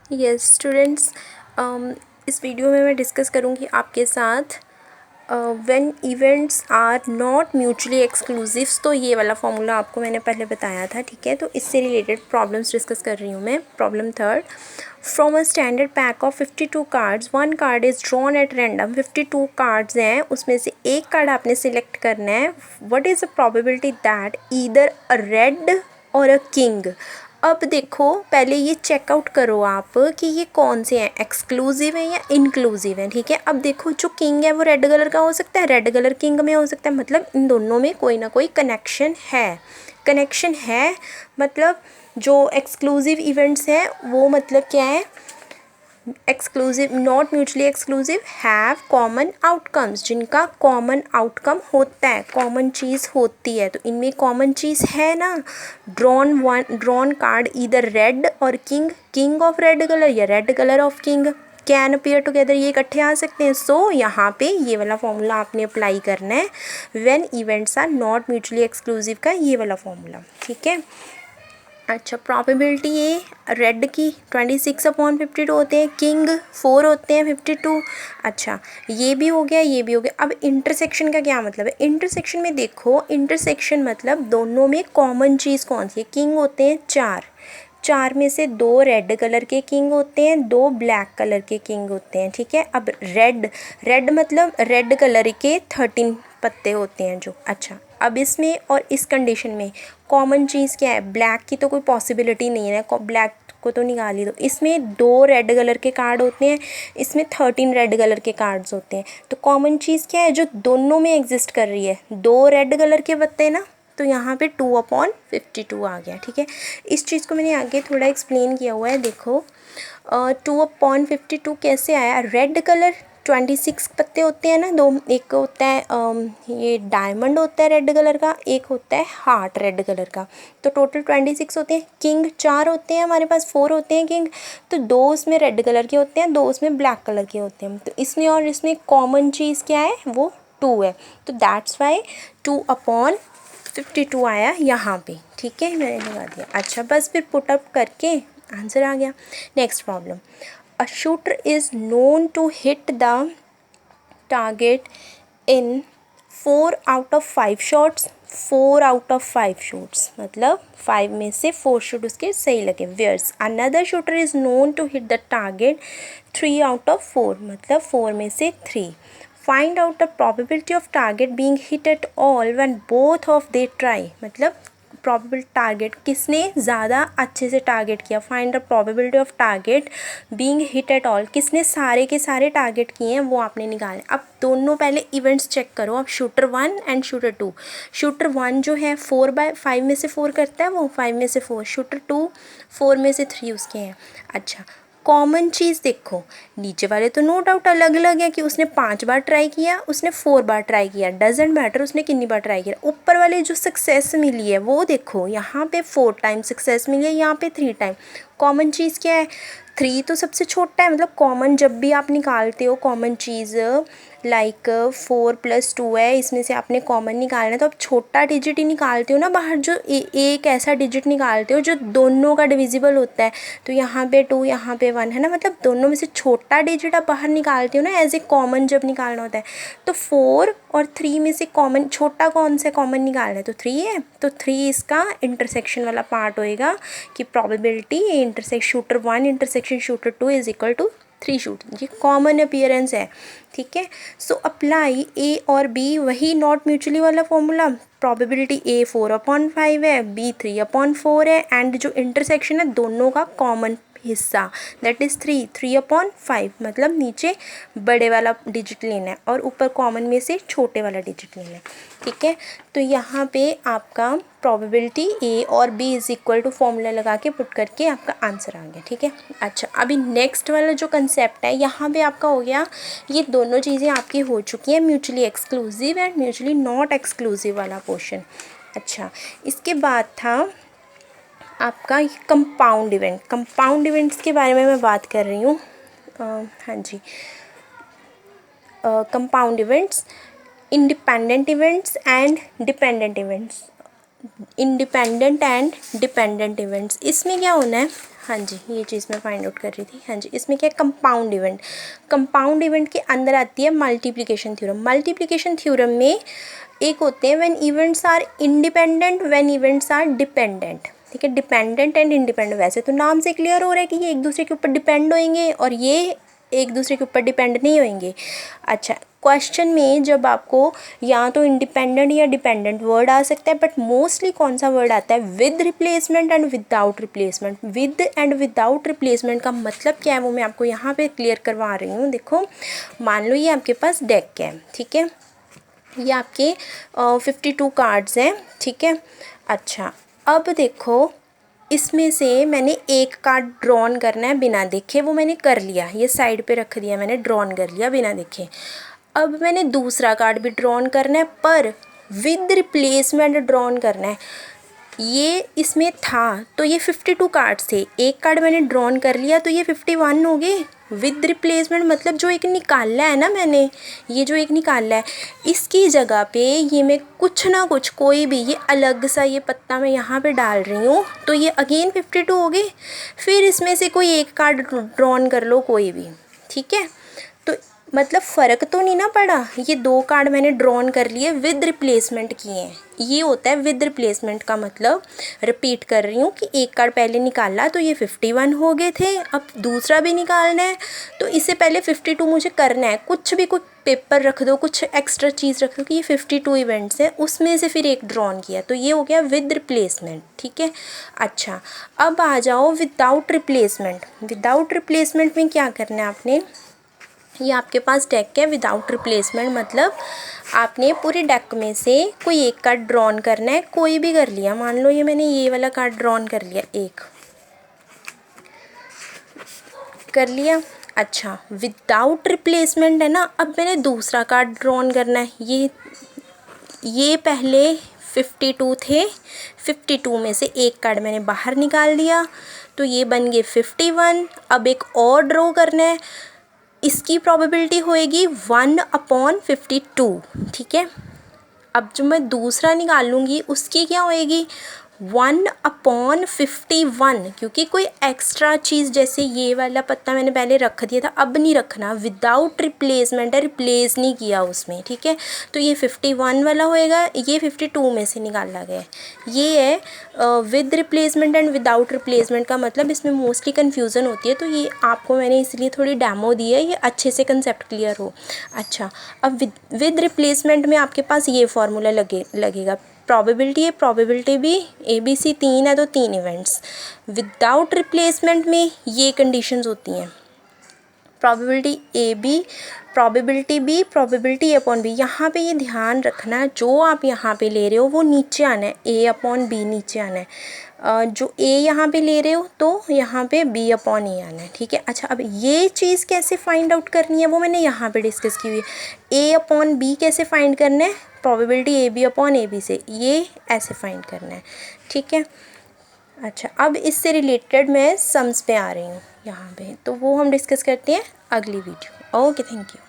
Yes students, इस video में मैं डिस्कस करूँगी आपके साथ when events are not mutually exclusive. तो ये वाला फॉर्मूला आपको मैंने पहले बताया था, ठीक है। तो इससे रिलेटेड प्रॉब्लम्स डिस्कस कर रही हूँ मैं। Problem third, from a standard pack of 52 cards one card is drawn at random. 52 cards हैं, उसमें से एक कार्ड आपने सिलेक्ट करना है। What is the probability that either a red और अ किंग। अब देखो, पहले ये चेकआउट करो आप कि ये कौन से हैं, एक्सक्लूसिव है या इंक्लूसिव है, ठीक है। अब देखो, जो किंग है वो रेड कलर का हो सकता है, रेड कलर किंग में हो सकता है, मतलब इन दोनों में कोई ना कोई कनेक्शन है। कनेक्शन है मतलब जो एक्सक्लूसिव इवेंट्स हैं वो मतलब क्या है, exclusive not mutually exclusive have common outcomes, जिनका कॉमन आउटकम होता है, कॉमन चीज़ होती है। तो इनमें कॉमन चीज़ है ना, ड्रॉन कार्ड इधर रेड और king, king of red colour या red colour of king can appear together, ये इकट्ठे आ सकते हैं। सो यहाँ पे ये वाला फॉर्मूला आपने अप्लाई करना है when events are not mutually exclusive का, ये वाला फॉर्मूला, ठीक है। अच्छा, प्रॉबिलिटी ए रेड की 26/52 होते हैं, किंग 4 होते हैं 52। अच्छा, ये भी हो गया, ये भी हो गया। अब इंटरसेक्शन का क्या मतलब है? इंटरसेक्शन में देखो, इंटरसेक्शन मतलब दोनों में कॉमन चीज़ कौन सी है। किंग होते हैं 4, 4 में से 2 रेड कलर के किंग होते हैं, 2 ब्लैक कलर के किंग होते हैं, ठीक है। अब रेड मतलब रेड कलर के 13 पत्ते होते हैं जो। अच्छा, अब इसमें और इस कंडीशन में कॉमन चीज़ क्या है? ब्लैक की तो कोई पॉसिबिलिटी नहीं है, ब्लैक को तो निकाल ही दो। इसमें 2 रेड कलर के कार्ड होते हैं, इसमें 13 रेड कलर के कार्ड्स होते हैं। तो कॉमन चीज़ क्या है जो दोनों में एग्जिस्ट कर रही है? 2 रेड कलर के पत्ते ना, तो यहाँ पे 2/52 आ गया, ठीक है। इस चीज़ को मैंने आगे थोड़ा एक्सप्लेन किया हुआ है, देखो 2/52 कैसे आया। रेड कलर 26 पत्ते होते हैं ना, दो, एक होता है ये डायमंड होता है रेड कलर का, एक होता है हार्ट रेड कलर का। तो टोटल 26 होते हैं। किंग 4 होते हैं हमारे पास, 4 होते हैं किंग। तो 2 उसमें रेड कलर के होते हैं, 2 उसमें ब्लैक कलर के होते हैं। तो इसमें और इसमें कॉमन चीज़ क्या है? वो 2 है। तो दैट्स वाई 2/52 आया यहाँ पे, ठीक है, मैंने लगा दिया। अच्छा, बस फिर पुटअप करके आंसर आ गया। Next problem, a shooter is known to hit the target in 4 out of 5 shots. 4 out of 5 shoots मतलब 5 में से 4 शूट उसके सही लगे। Whereas another shooter is known to hit the target 3 out of 4 मतलब 4 में से 3। Find out the probability of target being hit at all when both of they try, मतलब प्रॉबेबल टारगेट किसने ज़्यादा अच्छे से टारगेट किया। Find the probability of target being hit at all, किसने सारे के सारे टारगेट किए हैं वो आपने निकाले। अब दोनों पहले इवेंट्स चेक करो। अब शूटर 1 एंड शूटर 2। शूटर 1 जो है 4/5 में से 4 करता है, वो 5 में से 4। शूटर 2 4 में से 3 उसके हैं। अच्छा, कॉमन चीज़ देखो, नीचे वाले तो नो डाउट अलग अलग है कि उसने 5 बार ट्राई किया, उसने 4 बार ट्राई किया, डजेंट मैटर उसने कितनी बार ट्राई किया। ऊपर वाले जो सक्सेस मिली है वो देखो, यहाँ पे 4 टाइम सक्सेस मिली है, यहाँ पे 3 टाइम। कॉमन चीज़ क्या है? 3 तो सबसे छोटा है, मतलब कॉमन जब भी आप निकालते हो कॉमन चीज़, लाइक 4 + 2 है, इसमें से आपने कॉमन निकालना है, तो आप छोटा डिजिट ही निकालते हो ना बाहर, जो एक ऐसा डिजिट निकालते हो जो दोनों का डिविजिबल होता है। तो यहाँ पे 2, यहाँ पे 1 है ना, मतलब दोनों में से छोटा डिजिट आप बाहर निकालते हो ना एज ए कॉमन जब निकालना होता है। तो 4 और 3 में से कॉमन छोटा कौन सा कॉमन निकालना है? तो 3 है। तो 3 इसका इंटरसेक्शन वाला पार्ट होएगा कि probability shooter 1 intersection shooter 2 is equal to 3 shoot, ये कॉमन अपीयरेंस है, ठीक है। सो अप्लाई ए और बी, वही नॉट म्यूचुअली वाला फॉर्मूला। प्रोबेबिलिटी ए 4/5 है, बी 3/4 है, एंड जो इंटरसेक्शन है दोनों का कॉमन हिस्सा दैट इज़ 3/5, मतलब नीचे बड़े वाला डिजिट लेना है और ऊपर कॉमन में से छोटे वाला डिजिट लेना है, ठीक है। तो यहाँ पे आपका प्रोबेबिलिटी ए और B is equal to formula लगा के पुट करके आपका आंसर आ गया, ठीक है। अच्छा, अभी नेक्स्ट वाला जो कंसेप्ट है, यहाँ पे आपका हो गया, ये दोनों चीज़ें आपकी हो चुकी हैं, mutually exclusive and mutually not exclusive वाला पोर्शन। अच्छा, इसके बाद था आपका कंपाउंड इवेंट। कंपाउंड इवेंट्स के बारे में मैं बात कर रही हूँ। हाँ जी, compound events, independent events and dependent events. Independent and dependent events, इसमें क्या होना है? हाँ जी, ये चीज़ मैं फाइंड आउट कर रही थी। हाँ जी, इसमें क्या है, कंपाउंड इवेंट। कंपाउंड इवेंट के अंदर आती है मल्टीप्लिकेशन थ्योरम। मल्टीप्लिकेशन थ्योरम में एक होते हैं when events are independent, when events are dependent. ठीक है, डिपेंडेंट एंड इंडिपेंडेंट, वैसे तो नाम से क्लियर हो रहा है कि ये एक दूसरे के ऊपर डिपेंड होंगे और ये एक दूसरे के ऊपर डिपेंड नहीं होंगे। अच्छा, क्वेश्चन में जब आपको या तो इंडिपेंडेंट या डिपेंडेंट वर्ड आ सकता है, बट मोस्टली कौन सा वर्ड आता है, with replacement and without replacement. With and without replacement का मतलब क्या है वो मैं आपको यहाँ पे क्लियर करवा रही हूँ। देखो, मान लो ये आपके पास डेक है, ठीक है, ये आपके 52 कार्ड्स हैं, ठीक है। अच्छा, अब देखो, इसमें से मैंने एक कार्ड ड्रॉन करना है बिना देखे, वो मैंने कर लिया, ये साइड पे रख दिया मैंने, ड्रॉन कर लिया बिना देखे। अब मैंने दूसरा कार्ड भी ड्रॉन करना है, पर विद रिप्लेसमेंट ड्रॉन करना है। ये इसमें था तो ये 52 कार्ड्स थे, एक कार्ड मैंने ड्रॉन कर लिया तो ये 51 हो गए। विद रिप्लेसमेंट मतलब जो एक निकालना है ना मैंने, ये जो एक निकालना है, इसकी जगह पे ये मैं कुछ ना कुछ, कोई भी ये अलग सा ये पत्ता मैं यहाँ पे डाल रही हूँ, तो ये अगेन 52 हो गए। फिर इसमें से कोई एक कार्ड ड्रॉन कर लो, कोई भी, ठीक है। तो मतलब फ़र्क तो नहीं ना पड़ा, ये दो कार्ड मैंने ड्रॉन कर लिए, विद रिप्लेसमेंट किए हैं। ये होता है विद रिप्लेसमेंट का मतलब, रिपीट कर रही हूँ कि एक कार्ड पहले निकाला तो ये 51 हो गए थे, अब दूसरा भी निकालना है तो इससे पहले 52 मुझे करना है। कुछ भी, कोई पेपर रख दो, कुछ एक्स्ट्रा चीज़ रख दो कि ये 52 इवेंट्स हैं, उसमें से फिर एक ड्रॉन किया, तो ये हो गया विद रिप्लेसमेंट, ठीक है। अच्छा, अब आ जाओ विदाउट रिप्लेसमेंट। विदाउट रिप्लेसमेंट में क्या करना है आपने, ये आपके पास डेक है, विदाउट रिप्लेसमेंट मतलब आपने पूरे डेक में से कोई एक कार्ड ड्रॉन करना है, कोई भी कर लिया। मान लो ये मैंने ये वाला कार्ड ड्रॉन कर लिया, एक कर लिया। अच्छा, विदाउट रिप्लेसमेंट है ना, अब मैंने दूसरा कार्ड ड्रॉन करना है। ये पहले 52 थे, 52 में से एक कार्ड मैंने बाहर निकाल दिया तो ये बन गए 51। अब एक और ड्रॉ करना है, इसकी प्रोबेबिलिटी होएगी 1/52, ठीक है। अब जो मैं दूसरा निकालूंगी उसकी क्या होएगी, 1/51, क्योंकि कोई एक्स्ट्रा चीज़ जैसे ये वाला पत्ता मैंने पहले रख दिया था, अब नहीं रखना। विदाउट रिप्लेसमेंट है, रिप्लेस नहीं किया उसमें, ठीक है। तो ये 51 वाला होएगा, ये 52 में से निकाला गया। ये है with replacement and without replacement का मतलब, इसमें मोस्टली कन्फ्यूज़न होती है, तो ये आपको मैंने इसलिए थोड़ी डेमो दी है, ये अच्छे से कंसेप्ट क्लियर हो। अच्छा, अब विद रिप्लेसमेंट में आपके पास ये फार्मूला लगेगा, प्रोबेबिलिटी है, प्रोबेबिलिटी भी, ABC 3 है तो 3 इवेंट्स। विदाउट रिप्लेसमेंट में ये कंडीशंस होती हैं, probability AB, probability B, probability A/B। यहाँ पे ये ध्यान रखना, जो आप यहाँ पे ले रहे हो वो नीचे आना है, A/B नीचे आना है। जो A यहाँ पे ले रहे हो तो यहाँ पे B/A आना है, ठीक है। अच्छा, अब ये चीज़ कैसे फाइंड आउट करनी है वो मैंने यहाँ पे डिस्कस की हुई है। A/B कैसे फाइंड करना है, प्रोबेबिलिटी AB/AB से, ये ऐसे फाइंड करना है, ठीक है। अच्छा, अब इससे रिलेटेड मैं सम्स पे आ रही हूँ यहाँ पे, तो वो हम डिस्कस करते हैं अगली वीडियो। Okay, thank you.